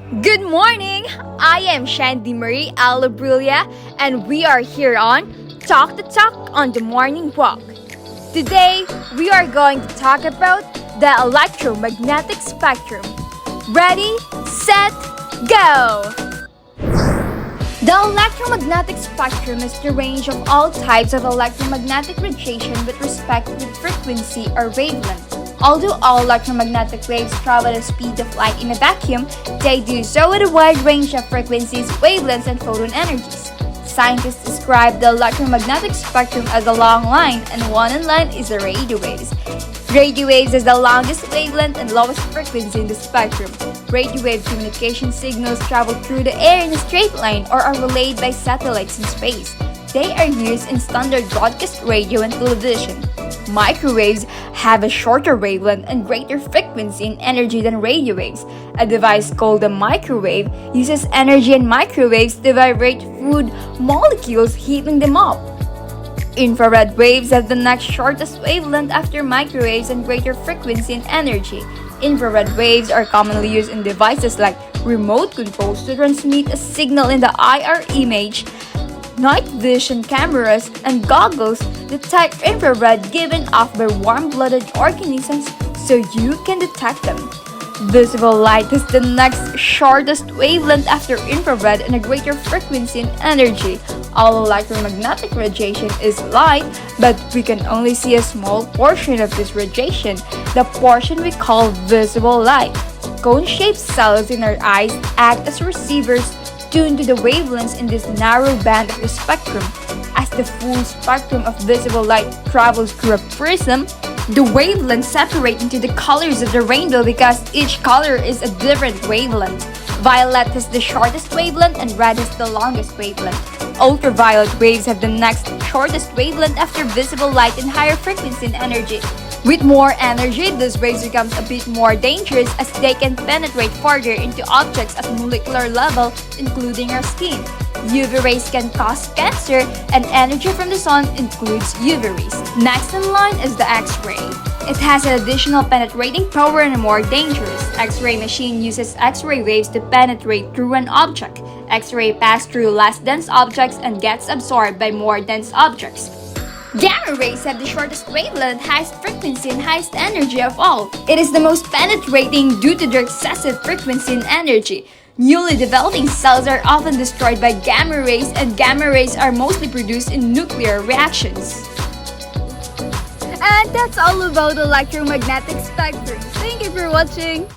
Good morning! I am Shandy Marie Alabrilia and we are here on Talk the Talk on the Morning Walk. Today, we are going to talk about the electromagnetic spectrum. Ready, set, go! The electromagnetic spectrum is the range of all types of electromagnetic radiation with respect to frequency or wavelength. Although all electromagnetic waves travel at the speed of light in a vacuum, they do so at a wide range of frequencies, wavelengths, and photon energies. Scientists describe the electromagnetic spectrum as a long line, and one in line is the radio waves. Radio waves is the longest wavelength and lowest frequency in the spectrum. Radio wave communication signals travel through the air in a straight line or are relayed by satellites in space. They are used in standard broadcast radio and television. Microwaves have a shorter wavelength and greater frequency and energy than radio waves. A device called a microwave uses energy and microwaves to vibrate food molecules, heating them up. Infrared waves have the next shortest wavelength after microwaves and greater frequency and energy. Infrared waves are commonly used in devices like remote controls to transmit a signal in the IR image. Night vision cameras and goggles detect infrared given off by warm-blooded organisms so you can detect them. Visible light is the next shortest wavelength after infrared and a greater frequency and energy. All electromagnetic radiation is light, but we can only see a small portion of this radiation, the portion we call visible light. Cone-shaped cells in our eyes act as receivers tuned to the wavelengths in this narrow band of the spectrum. As the full spectrum of visible light travels through a prism, the wavelengths separate into the colors of the rainbow because each color is a different wavelength. Violet has the shortest wavelength and red has the longest wavelength. Ultraviolet waves have the next shortest wavelength after visible light and higher frequency and energy. With more energy, these waves become a bit more dangerous as they can penetrate further into objects at molecular level, including our skin. UV rays can cause cancer, and energy from the sun includes UV rays. Next in line is the X-ray. It has an additional penetrating power and more dangerous. X-ray machine uses X-ray waves to penetrate through an object. X-ray pass through less dense objects and gets absorbed by more dense objects. Gamma rays have the shortest wavelength, highest frequency, and highest energy of all. It is the most penetrating due to their excessive frequency and energy. Newly developing cells are often destroyed by gamma rays, and gamma rays are mostly produced in nuclear reactions. And that's all about the electromagnetic spectrum. Thank you for watching.